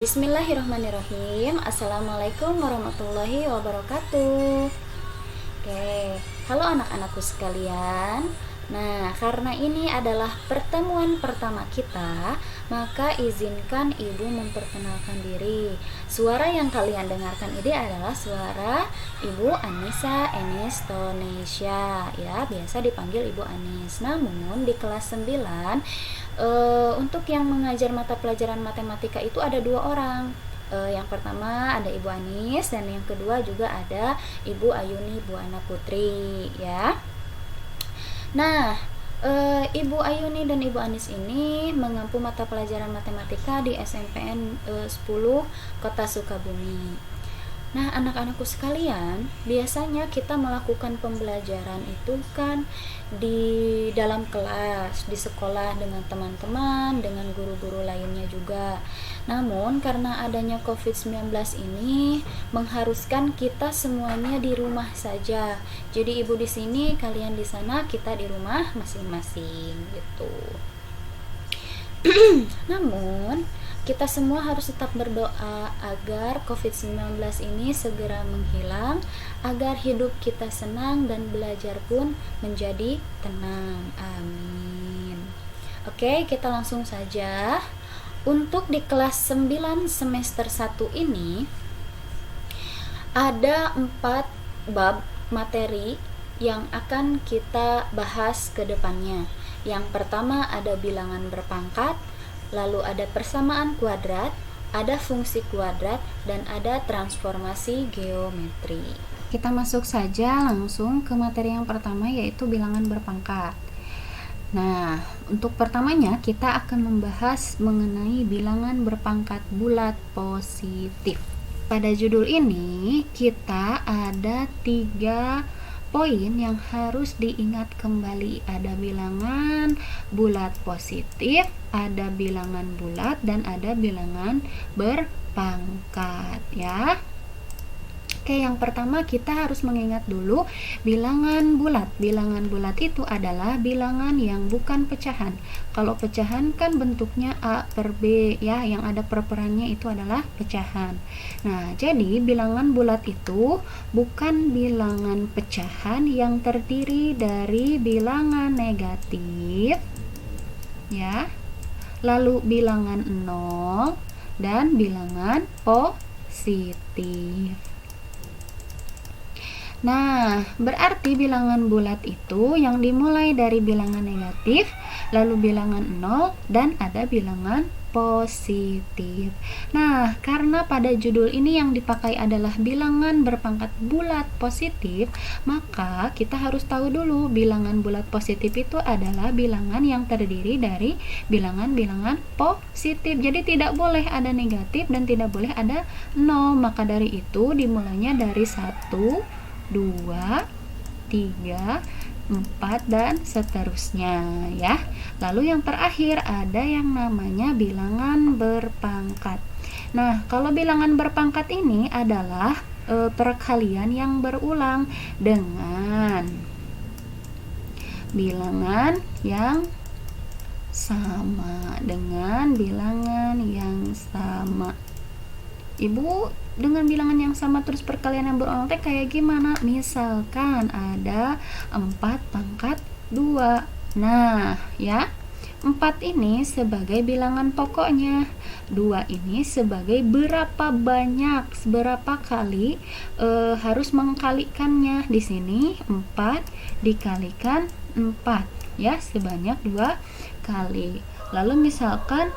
Bismillahirrahmanirrahim. Assalamualaikum warahmatullahi wabarakatuh. Oke, halo anak-anakku sekalian. Nah, karena ini adalah pertemuan pertama kita, maka izinkan ibu memperkenalkan diri. Suara yang kalian dengarkan ini adalah suara Ibu Anissa Enistonesia, ya, biasa dipanggil Ibu Anis. Namun di kelas 9 untuk yang mengajar mata pelajaran matematika itu ada 2 orang. Yang pertama ada Ibu Anis dan yang kedua juga ada Ibu Ayuni Buana Putri, ya. Nah, Ibu Ayuni dan Ibu Anis ini mengampu mata pelajaran matematika di SMPN 10 Kota Sukabumi. Nah, anak-anakku sekalian, biasanya kita melakukan pembelajaran itu kan di dalam kelas, di sekolah dengan teman-teman, dengan guru-guru lainnya juga. Namun, karena adanya COVID-19 ini mengharuskan kita semuanya di rumah saja. Jadi ibu di sini, kalian di sana, kita di rumah masing-masing gitu. Namun, kita semua harus tetap berdoa agar COVID-19 ini segera menghilang, agar hidup kita senang dan belajar pun menjadi tenang. Amin. Oke, kita langsung saja. Untuk di kelas 9 semester 1 ini ada 4 bab materi yang akan kita bahas ke depannya. Yang pertama ada bilangan berpangkat, lalu ada persamaan kuadrat, ada fungsi kuadrat, dan ada transformasi geometri. Kita masuk saja langsung ke materi yang pertama, yaitu bilangan berpangkat. Nah, untuk pertamanya kita akan membahas mengenai bilangan berpangkat bulat positif. Pada judul ini kita ada 3 poin yang harus diingat kembali. Ada bilangan bulat positif, ada bilangan bulat, dan ada bilangan berpangkat, ya. Oke, yang pertama kita harus mengingat dulu bilangan bulat. Bilangan bulat itu adalah bilangan yang bukan pecahan. Kalau pecahan kan bentuknya A per B, ya, yang ada perperannya itu adalah pecahan. Nah, jadi bilangan bulat itu bukan bilangan pecahan yang terdiri dari bilangan negatif, ya, lalu bilangan 0 dan bilangan positif. Nah, berarti bilangan bulat itu yang dimulai dari bilangan negatif, lalu bilangan 0, dan ada bilangan positif. Nah, karena pada judul ini yang dipakai adalah bilangan berpangkat bulat positif, maka kita harus tahu dulu bilangan bulat positif itu adalah bilangan yang terdiri dari bilangan-bilangan positif. Jadi tidak boleh ada negatif dan tidak boleh ada 0. Maka dari itu dimulainya dari 1, 2, 3, 4, dan seterusnya, ya. Lalu yang terakhir ada yang namanya bilangan berpangkat. Nah, kalau bilangan berpangkat ini adalah perkalian yang berulang dengan bilangan yang sama, Ibu, dengan bilangan yang sama terus perkalian yang berulang teh kayak gimana? Misalkan ada 4 pangkat 2. Nah, ya, 4 ini sebagai bilangan pokoknya, 2 ini sebagai berapa kali harus mengkalikannya. Di sini 4 dikalikan 4, ya, sebanyak 2 kali. Lalu misalkan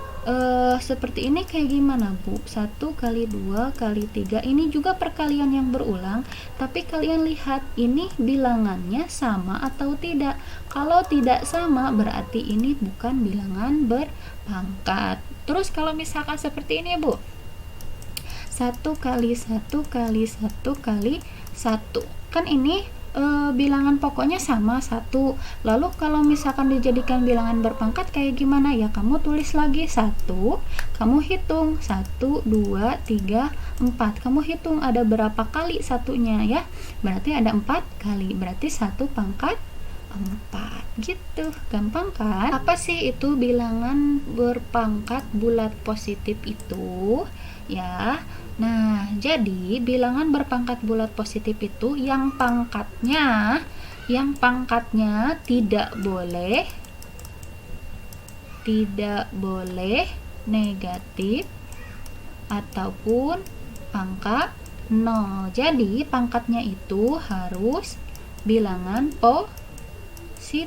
seperti ini kayak gimana, Bu? 1 kali 2 kali 3, ini juga perkalian yang berulang, tapi kalian lihat ini bilangannya sama atau tidak. Kalau tidak sama berarti ini bukan bilangan berpangkat. Terus kalau misalkan seperti ini, Bu, 1 kali 1 kali 1 kali 1, kan ini bilangan pokoknya sama 1. Lalu kalau misalkan dijadikan bilangan berpangkat kayak gimana? Ya, kamu tulis lagi 1, kamu hitung 1, 2, 3, 4. Kamu hitung ada berapa kali satunya, ya. Berarti ada 4 kali. Berarti 1 pangkat 4. Gitu, gampang kan? Apa sih itu bilangan berpangkat bulat positif itu? ya. Nah, jadi bilangan berpangkat bulat positif itu yang pangkatnya tidak boleh negatif ataupun pangkat 0. Jadi pangkatnya itu harus bilangan positif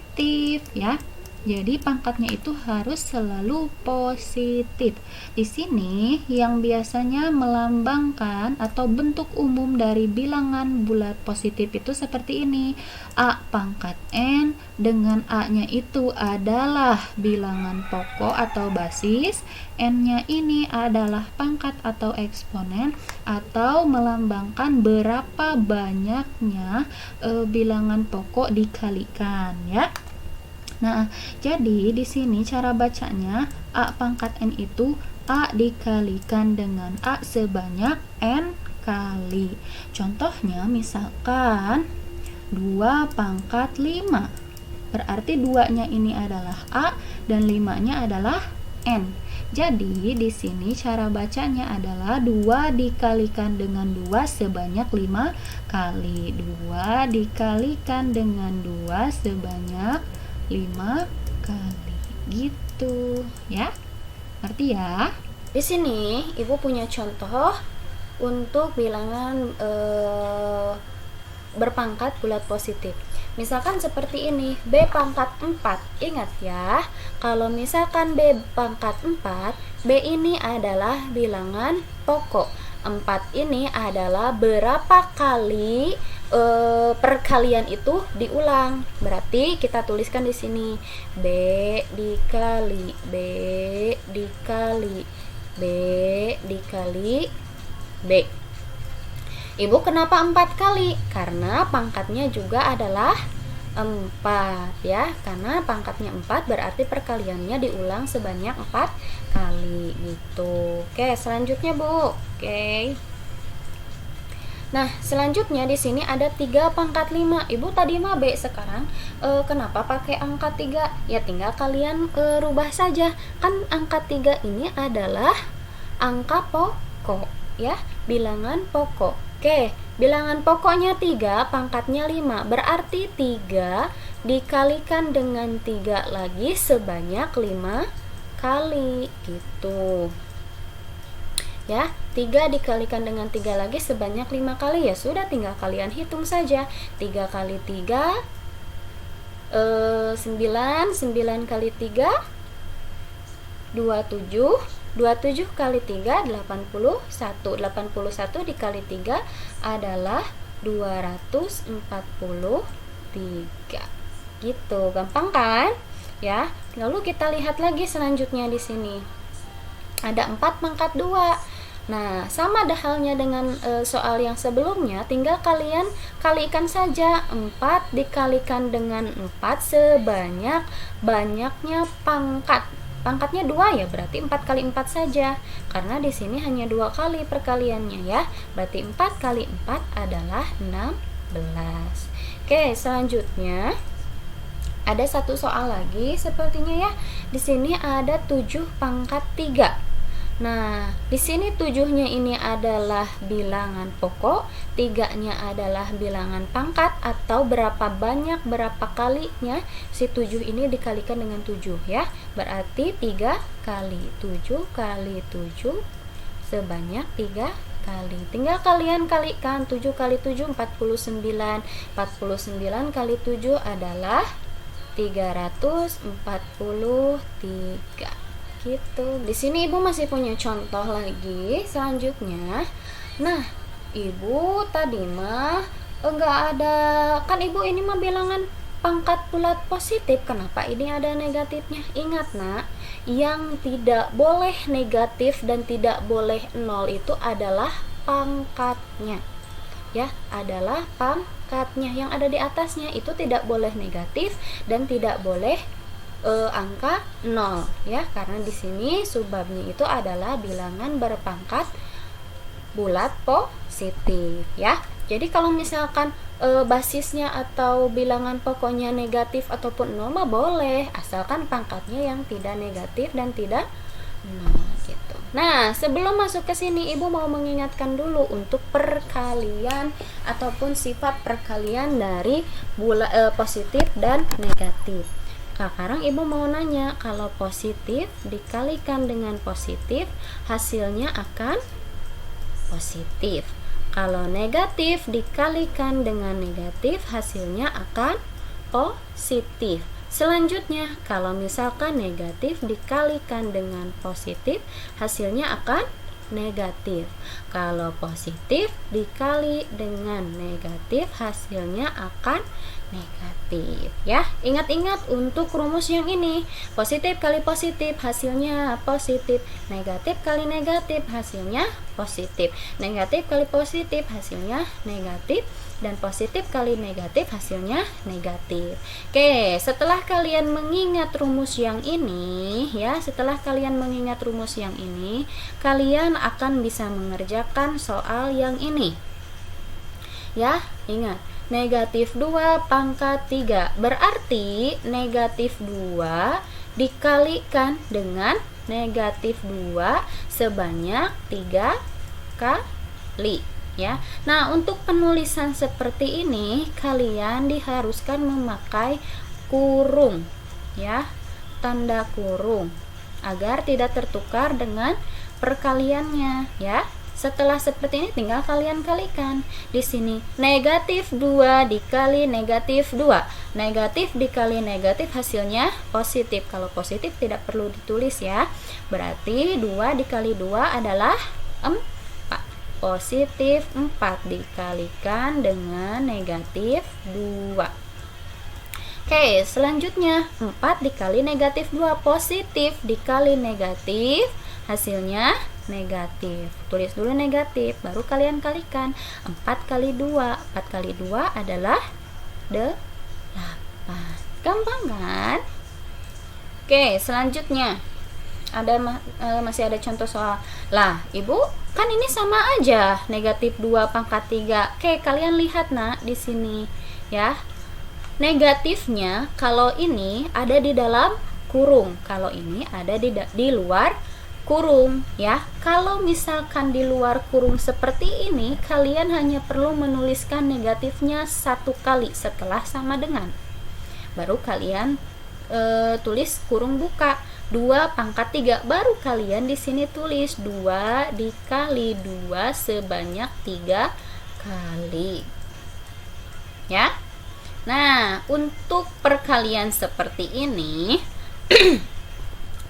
ya. Jadi pangkatnya itu harus selalu positif. Di sini yang biasanya melambangkan atau bentuk umum dari bilangan bulat positif itu seperti ini. A pangkat N dengan A-nya itu adalah bilangan pokok atau basis, N-nya ini adalah pangkat atau eksponen, atau melambangkan berapa banyaknya bilangan pokok dikalikan ya. Nah, jadi di sini cara bacanya A pangkat N itu A dikalikan dengan A sebanyak N kali. Contohnya misalkan 2 pangkat 5. Berarti 2-nya ini adalah A dan 5-nya adalah N. Jadi di sini cara bacanya adalah 2 dikalikan dengan 2 sebanyak 5 kali. 2 dikalikan dengan 2 sebanyak 5 kali gitu ya. Ngerti ya? Di sini Ibu punya contoh untuk bilangan berpangkat bulat positif. Misalkan seperti ini, B pangkat 4. Ingat ya, kalau misalkan B pangkat 4, B ini adalah bilangan pokok. 4 ini adalah berapa kali perkalian itu diulang. Berarti kita tuliskan di sini B dikali B dikali B dikali B. Ibu kenapa 4 kali? Karena pangkatnya juga adalah 4 ya. Karena pangkatnya 4 berarti perkaliannya diulang sebanyak 4 kali gitu. Oke, selanjutnya Bu. Oke. Nah, selanjutnya di sini ada 3 pangkat 5. Ibu tadi mah B, sekarang kenapa pakai angka 3? Ya tinggal kalian rubah saja. Kan angka 3 ini adalah angka pokok ya, bilangan pokok. Oke, bilangan pokoknya 3, pangkatnya 5. Berarti 3 dikalikan dengan 3 lagi sebanyak 5 kali gitu. Ya, 3 dikalikan dengan 3 lagi sebanyak 5 kali, ya sudah tinggal kalian hitung saja. 3 kali 3 9, 9 kali 3 27, 27 kali 3 81, 81 dikali 3 adalah 243. Gitu, gampang kan? Ya. Lalu kita lihat lagi selanjutnya di sini. Ada 4 pangkat 2. Nah, sama halnya dengan soal yang sebelumnya, tinggal kalian kalikan saja. 4 dikalikan dengan 4 sebanyak-banyaknya pangkat. Pangkatnya 2 ya, berarti 4 kali 4 saja. Karena di sini hanya 2 kali perkaliannya ya. Berarti 4 kali 4 adalah 16. Oke, selanjutnya ada satu soal lagi sepertinya ya. Di sini ada 7 pangkat 3. Nah, di sini 7-nya ini adalah bilangan pokok, 3-nya adalah bilangan pangkat, atau berapa banyak, berapa kalinya si 7 ini dikalikan dengan 7 ya. Berarti 3 kali 7 kali 7 sebanyak 3 kali. Tinggal kalian kalikan. 7 kali 7 49. 49 kali 7 adalah 343. Gitu. Di sini Ibu masih punya contoh lagi selanjutnya. Nah, Ibu tadi mah enggak ada, kan Ibu ini mah bilangan pangkat bulat positif. Kenapa ini ada negatifnya? Ingat nak, yang tidak boleh negatif dan tidak boleh 0 itu adalah pangkatnya. Ya, adalah pangkatnya. Yang ada di atasnya itu tidak boleh negatif dan tidak boleh angka 0 ya, karena di sini subbabnya itu adalah bilangan berpangkat bulat positif ya. Jadi kalau misalkan basisnya atau bilangan pokoknya negatif ataupun 0 mah boleh, asalkan pangkatnya yang tidak negatif dan tidak 0 gitu. Nah, sebelum masuk ke sini, Ibu mau mengingatkan dulu untuk perkalian ataupun sifat perkalian dari positif dan negatif. Sekarang Ibu mau nanya, kalau positif dikalikan dengan positif, hasilnya akan positif. Kalau negatif dikalikan dengan negatif, hasilnya akan positif. Selanjutnya, kalau misalkan negatif dikalikan dengan positif, hasilnya akan negatif. Kalau positif dikali dengan negatif, hasilnya akan negatif. Ya, ingat-ingat untuk rumus yang ini. Positif kali positif, hasilnya positif. Negatif kali negatif, hasilnya positif. Negatif kali positif, hasilnya negatif. Dan positif kali negatif, hasilnya negatif. Oke, setelah kalian mengingat rumus yang ini, ya, kalian akan bisa mengerjakan soal yang ini. Ya, ingat, negatif 2 pangkat 3 berarti negatif 2 dikalikan dengan negatif 2 sebanyak 3 kali. Ya. Nah, untuk penulisan seperti ini kalian diharuskan memakai kurung, ya, tanda kurung agar tidak tertukar dengan perkaliannya, ya. Setelah seperti ini tinggal kalian kalikan. Di sini negatif 2 dikali negatif 2. Negatif dikali negatif hasilnya positif. Kalau positif tidak perlu ditulis, ya. Berarti 2 dikali 2 adalah 4. Positif 4 dikalikan dengan negatif 2. Oke, selanjutnya 4 dikali negatif 2. Positif dikali negatif, hasilnya negatif. Tulis dulu negatif, baru kalian kalikan. 4 kali 2. 4 kali 2 adalah 8. Gampang kan? Oke, selanjutnya masih ada contoh soal. Lah, Ibu, kan ini sama aja, negatif 2 pangkat 3. Oke, kalian lihat di sini, ya. Negatifnya kalau ini ada di dalam kurung, kalau ini ada di luar kurung, ya. Kalau misalkan di luar kurung seperti ini, kalian hanya perlu menuliskan negatifnya 1 kali setelah sama dengan. Baru kalian tulis kurung buka 2 pangkat 3, baru kalian di sini tulis 2 dikali 2 sebanyak 3 kali, ya. Nah, untuk perkalian seperti ini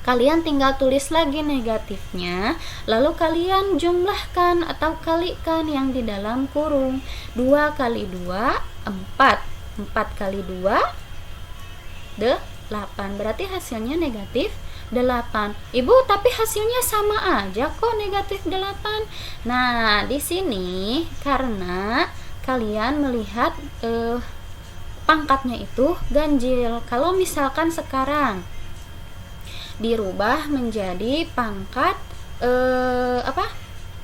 kalian tinggal tulis lagi negatifnya, lalu kalian jumlahkan atau kalikan yang di dalam kurung. 2 kali 2 4. 4 kali 2 8. Berarti hasilnya negatif 8. Ibu, tapi hasilnya sama aja kok, negatif 8. Nah, di sini karena kalian melihat pangkatnya itu ganjil. Kalau misalkan sekarang dirubah menjadi pangkat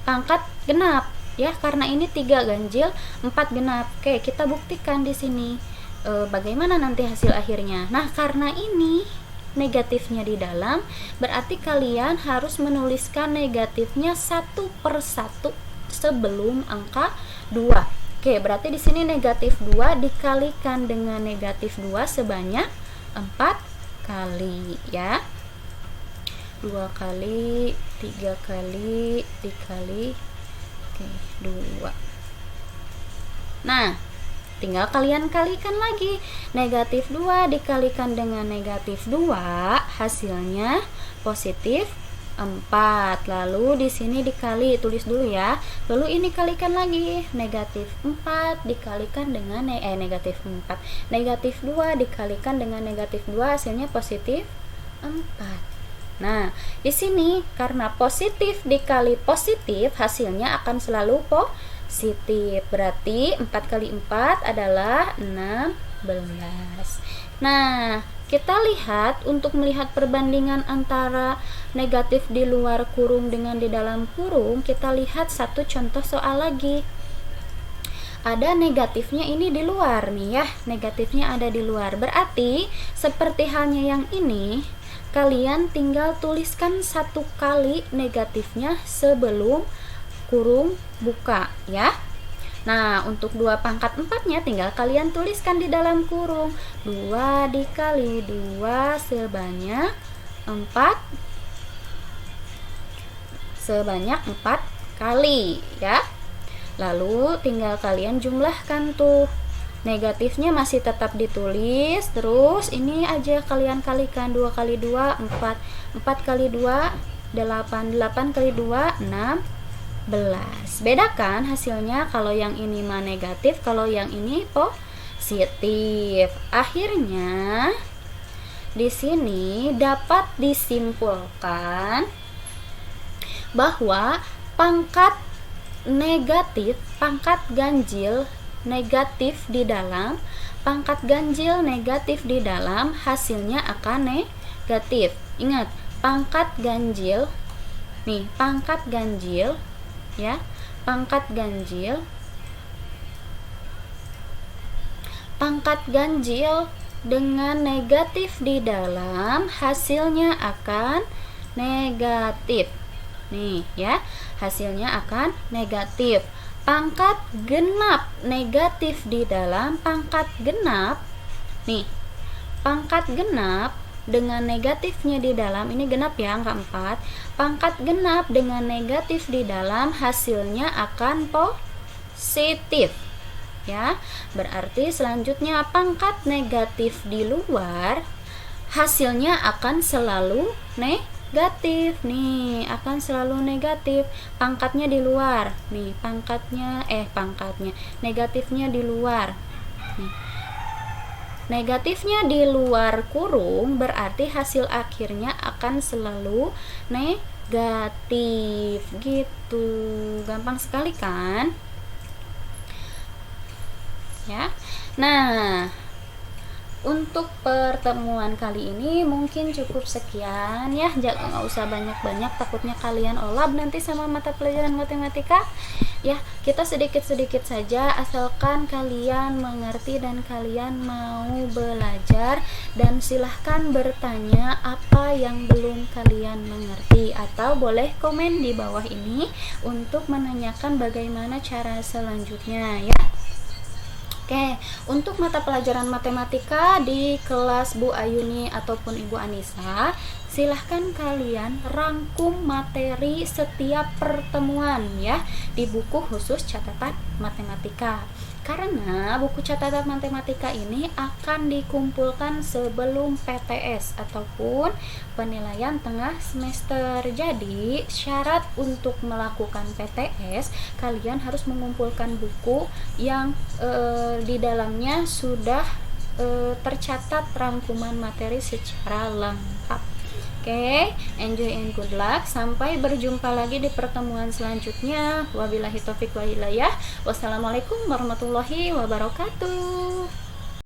pangkat genap, ya, karena ini 3 ganjil 4 genap. Oke, kita buktikan di sini bagaimana nanti hasil akhirnya. Nah, karena ini negatifnya di dalam, berarti kalian harus menuliskan negatifnya 1 per 1 sebelum angka 2. Oke, berarti di sini negatif 2 dikalikan dengan negatif 2 sebanyak 4 kali, ya. 2 kali, 3 kali, dikali 2. Nah, tinggal kalian kalikan lagi. Negatif 2 dikalikan dengan negatif 2, hasilnya positif 4. Lalu di sini dikali, tulis dulu ya. Lalu ini kalikan lagi. Negatif 4 dikalikan dengan negatif 4. Negatif 2 dikalikan dengan negatif 2, hasilnya positif 4. Nah, di sini karena positif dikali positif, hasilnya akan selalu positif. Berarti 4 kali 4 adalah 16. Nah, kita lihat untuk melihat perbandingan antara negatif di luar kurung dengan di dalam kurung, kita lihat satu contoh soal lagi. Ada negatifnya ini di luar nih, ya. Negatifnya ada di luar. Berarti seperti halnya yang ini, kalian tinggal tuliskan 1 kali negatifnya sebelum kurung buka ya. Nah, untuk 2 pangkat 4-nya tinggal kalian tuliskan di dalam kurung. 2 dikali 2 sebanyak 4 kali ya. Lalu tinggal kalian jumlahkan tuh. Negatifnya masih tetap ditulis, terus ini aja kalian kalikan. 2 kali 2 4, 4 kali 2 8, 8 kali 2 16. Bedakan hasilnya, kalau yang ini mah negatif, kalau yang ini positif. Akhirnya di sini dapat disimpulkan bahwa pangkat negatif, pangkat ganjil negatif di dalam, pangkat ganjil negatif di dalam hasilnya akan negatif. Ingat, pangkat ganjil nih, pangkat ganjil ya, pangkat ganjil dengan negatif di dalam hasilnya akan negatif nih ya, hasilnya akan negatif. Pangkat genap negatif di dalam, pangkat genap nih, pangkat genap dengan negatifnya di dalam, ini genap ya, angka 4. Pangkat genap dengan negatif di dalam hasilnya akan positif ya. Berarti selanjutnya pangkat negatif di luar hasilnya akan selalu negatif nih, akan selalu negatif. Pangkatnya di luar nih, pangkatnya negatifnya di luar nih. Negatifnya di luar kurung berarti hasil akhirnya akan selalu negatif gitu. Gampang sekali kan ya. Nah, untuk pertemuan kali ini mungkin cukup sekian ya, nggak usah banyak-banyak, takutnya kalian olab nanti sama mata pelajaran matematika ya. Kita sedikit-sedikit saja, asalkan kalian mengerti dan kalian mau belajar, dan silahkan bertanya apa yang belum kalian mengerti, atau boleh komen di bawah ini untuk menanyakan bagaimana cara selanjutnya ya. Oke, untuk mata pelajaran matematika di kelas Bu Ayuni ataupun Ibu Anissa, silahkan kalian rangkum materi setiap pertemuan ya di buku khusus catatan matematika. Karena buku catatan matematika ini akan dikumpulkan sebelum PTS ataupun penilaian tengah semester. Jadi syarat untuk melakukan PTS, kalian harus mengumpulkan buku yang di dalamnya sudah tercatat rangkuman materi secara lengkap. Oke, enjoy and good luck. Sampai berjumpa lagi di pertemuan selanjutnya. Wabillahi taufiq wal hidayah. Wassalamualaikum warahmatullahi wabarakatuh.